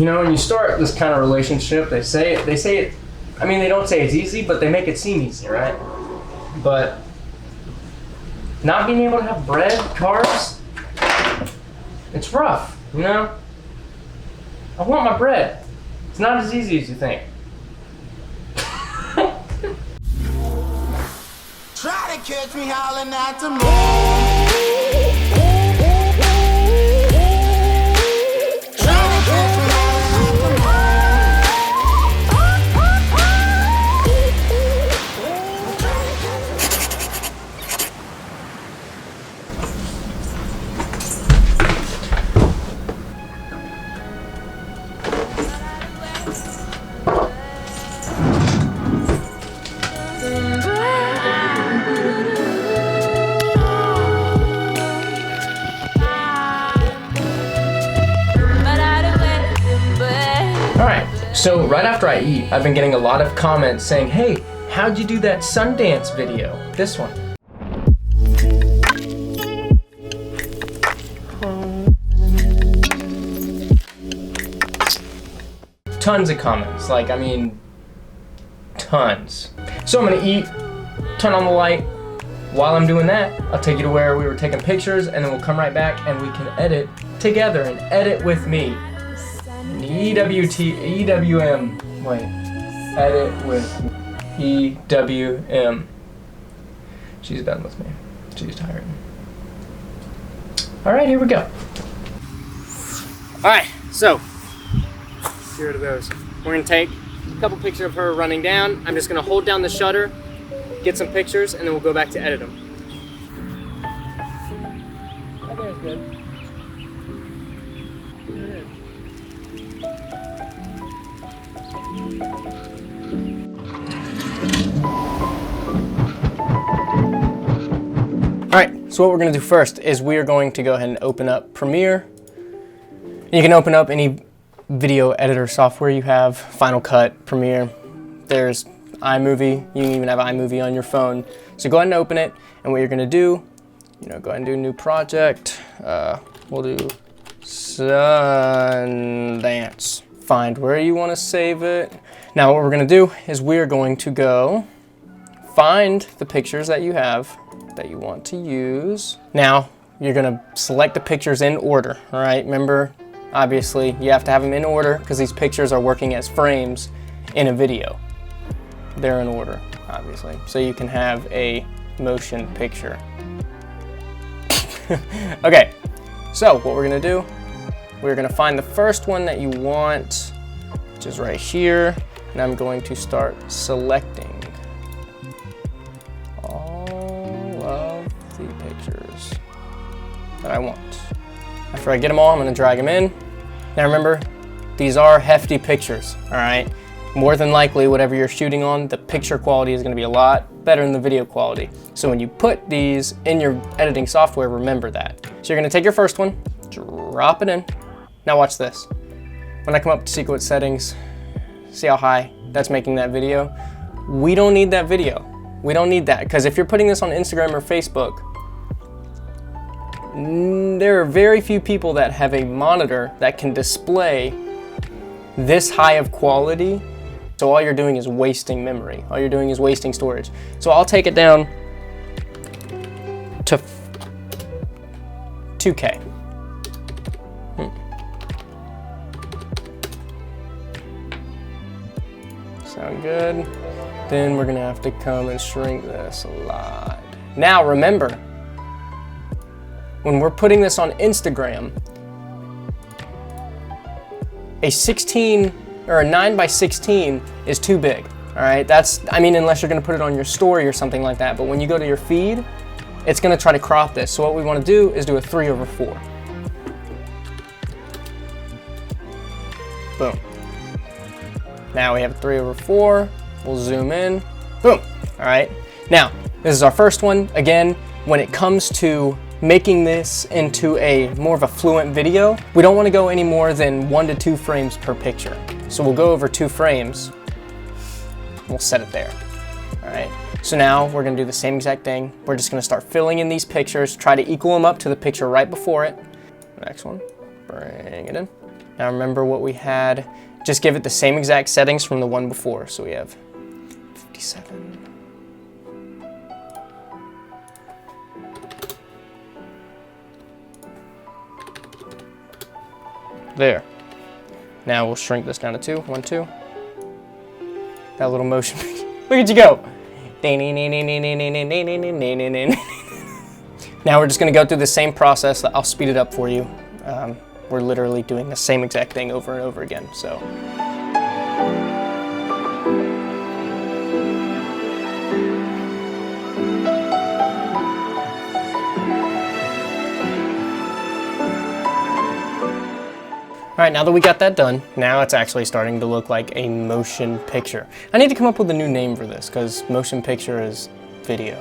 You know, when you start this kind of relationship, they say it, I mean, they don't say it's easy, but they make it seem easy, right? But not being able to have bread, carbs, it's rough, you know? I want my bread. It's not as easy as you think. Try to catch me howling at the moon. So right after I eat, I've been getting a lot of comments saying, hey, how'd you do that Sundance video? This one. Tons of comments, like, I mean, tons. So I'm gonna eat, turn on the light. While I'm doing that, I'll take you to where we were taking pictures, and then we'll come right back and we can edit together and edit with me. EWM. Wait. Edit with EWM. She's done with me. She's tired. Alright, here we go. Alright, so here it goes. We're gonna take a couple pictures of her running down. I'm just gonna hold down the shutter, get some pictures, and then we'll go back to edit them. I think it's good. Alright, so what we're going to do first is we are going to go ahead and open up Premiere. You can open up any video editor software you have, Final Cut, Premiere. There's iMovie, you can even have iMovie on your phone. So go ahead and open it, and what you're going to do, go ahead and do a new project. We'll do Sundance. Find where you want to save it. Now what we're going to do is we're going to go find the pictures that you have that you want to use. Now you're going to select the pictures in order, all right? Remember, obviously you have to have them in order because these pictures are working as frames in a video. They're in order, obviously, so you can have a motion picture. Okay, so what we're going to do, we're going to find the first one that you want, which is right here, and I'm going to start selecting all of the pictures that I want. After I get them all, I'm going to drag them in. Now remember, these are hefty pictures, all right? More than likely, whatever you're shooting on, the picture quality is going to be a lot better than the video quality. So when you put these in your editing software, remember that. So you're going to take your first one, drop it in. Now watch this. When I come up to sequence settings, see how high that's making that video? We don't need that video. We don't need that, because if you're putting this on Instagram or Facebook, there are very few people that have a monitor that can display this high of quality. So all you're doing is wasting memory. All you're doing is wasting storage. So I'll take it down to 2K. Sound good? Then we're gonna have to come and shrink this a lot. Now remember, when we're putting this on Instagram, a 16 or a 9:16 is too big. All right, unless you're gonna put it on your story or something like that. But when you go to your feed, it's gonna try to crop this. So what we want to do is do a 3/4. Boom. Now we have a 3/4. We'll zoom in. Boom. All right. Now this is our first one. Again, when it comes to making this into a more of a fluent video, we don't want to go any more than 1 to 2 frames per picture. So we'll go over 2 frames. We'll set it there. All right. So now we're going to do the same exact thing. We're just going to start filling in these pictures, try to equal them up to the picture right before it. Next one. Bring it in. Now remember what we had. Just give it the same exact settings from the one before. So we have 57. There. Now we'll shrink this down to 2. 1, 2. That little motion. Look at you go. Now we're just going to go through the same process. I'll speed it up for you. We're literally doing the same exact thing over and over again. So. All right, now that we got that done, now it's actually starting to look like a motion picture. I need to come up with a new name for this because motion picture is video.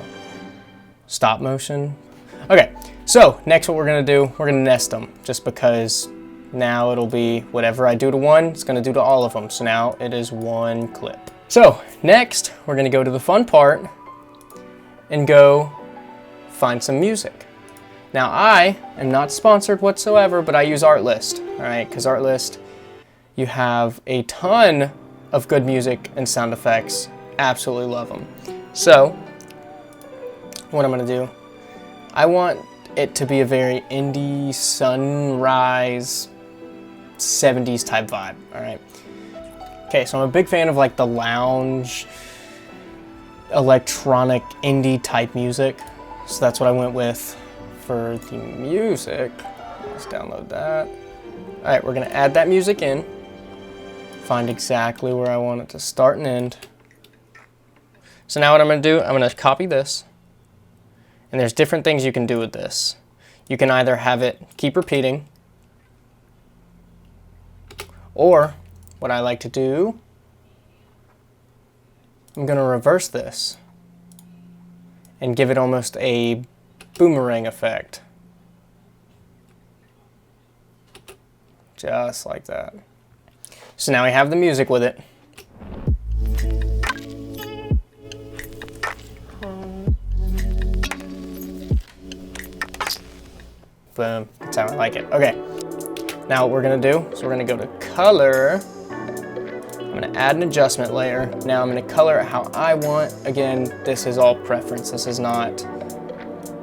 Stop motion. Okay, so next what we're gonna do, we're gonna nest them just because now it'll be whatever I do to one, it's gonna do to all of them. So now it is one clip. So next, we're gonna go to the fun part and go find some music. Now I am not sponsored whatsoever, but I use Artlist, all right? Because Artlist, you have a ton of good music and sound effects. Absolutely love them. So what I'm gonna do, I want it to be a very indie sunrise 70s type vibe, all right? Okay, so I'm a big fan of like the lounge, electronic indie type music. So that's what I went with. For the music, let's download that. All right, we're gonna add that music in, find exactly where I want it to start and end. So now what I'm gonna do, I'm gonna copy this, and there's different things you can do with this. You can either have it keep repeating, or what I like to do, I'm gonna reverse this and give it almost a boomerang effect. Just like that. So now we have the music with it. Boom, that's how I like it. Okay, now what we're gonna do, so we're gonna go to color. I'm gonna add an adjustment layer. Now I'm gonna color it how I want. Again, this is all preference. This is not,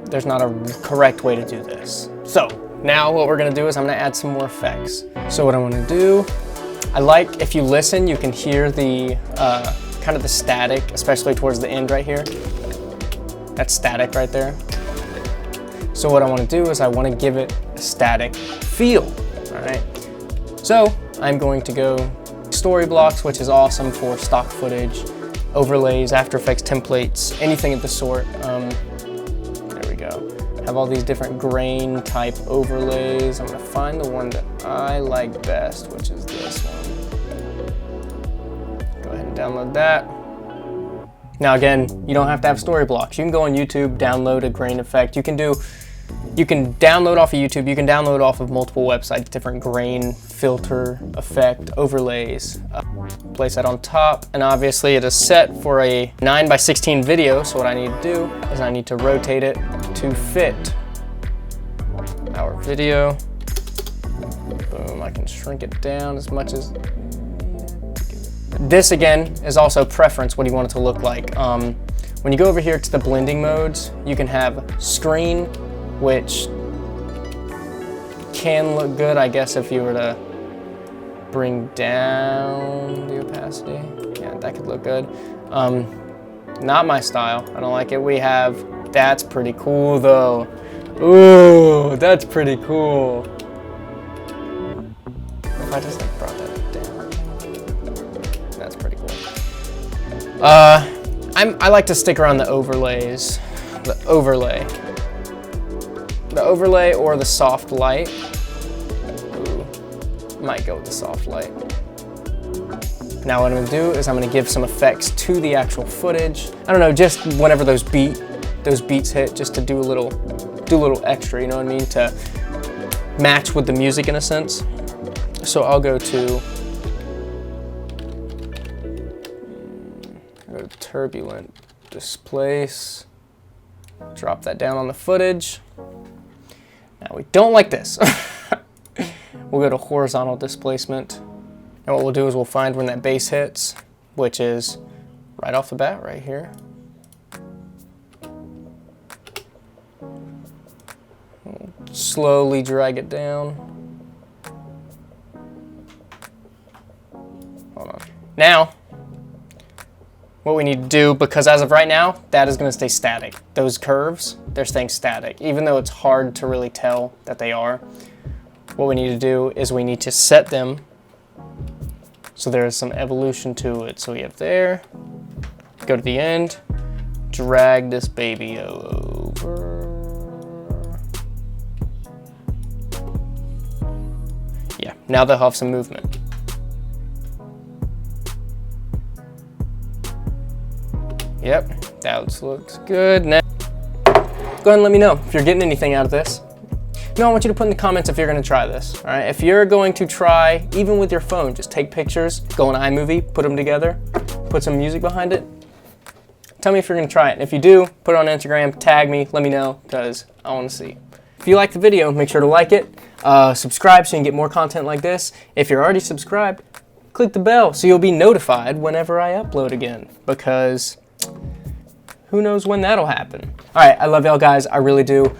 there's not a correct way to do this. So now what we're gonna do is I'm gonna add some more effects. So what I wanna do, I like, if you listen, you can hear the kind of the static, especially towards the end right here. That's static right there. So what I wanna do is I wanna give it a static feel, all right? So I'm going to go story blocks, which is awesome for stock footage, overlays, After Effects templates, anything of the sort. Have all these different grain type overlays. I'm gonna find the one that I like best, which is this one. Go ahead and download that. Now again, you don't have to have story blocks. You can go on YouTube, download a grain effect. You can download off of YouTube, you can download off of multiple websites, different grain, filter, effect, overlays. Place that on top, and obviously it is set for a 9:16 video, so what I need to do is I need to rotate it to fit our video. Boom, I can shrink it down as much as... This again is also preference, what do you want it to look like. When you go over here to the blending modes, you can have screen, which can look good, I guess, if you were to bring down the opacity. Yeah, that could look good. Not my style, I don't like it. We have, that's pretty cool though. Ooh, that's pretty cool. If I just like brought that down, that's pretty cool. I like to stick around the overlays, the overlay or the soft light. Might go with the soft light. Now what I'm gonna do is I'm gonna give some effects to the actual footage. I don't know, just whenever those beats hit, just to do a little extra, you know what I mean? To match with the music in a sense. So I'll go to turbulent displace, drop that down on the footage. Now we don't like this. we'll go to horizontal displacement. And what we'll do is we'll find when that base hits, which is right off the bat right here. We'll slowly drag it down. Hold on. Now, what we need to do, because as of right now, that is going to stay static. Those curves, they're staying static, even though it's hard to really tell that they are. What we need to do is we need to set them so there is some evolution to it. So we have there, go to the end, drag this baby over. Yeah, now they'll have some movement. Yep, that looks good. Now, go ahead and let me know if you're getting anything out of this. I want you to put in the comments if you're going to try this. All right, if you're going to try, even with your phone, just take pictures, go on iMovie, put them together, put some music behind it. Tell me if you're going to try it. And if you do, put it on Instagram, tag me, let me know, because I want to see. If you like the video, make sure to like it, subscribe so you can get more content like this. If you're already subscribed, click the bell so you'll be notified whenever I upload again, because who knows when that'll happen. All right, I love y'all guys, I really do.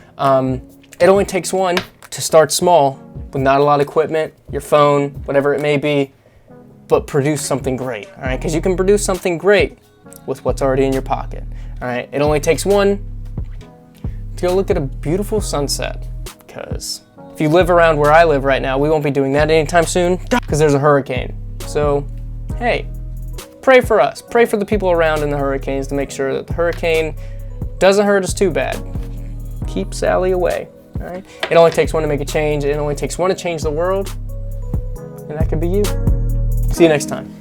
It only takes one to start small with not a lot of equipment, your phone, whatever it may be, but produce something great, all right? Because you can produce something great with what's already in your pocket, all right? It only takes one to go look at a beautiful sunset, because if you live around where I live right now, we won't be doing that anytime soon because there's a hurricane. So, hey, pray for us. Pray for the people around in the hurricanes to make sure that the hurricane doesn't hurt us too bad. Keep Sally away. All right? It only takes one to make a change. It only takes one to change the world, and that could be you. See you next time.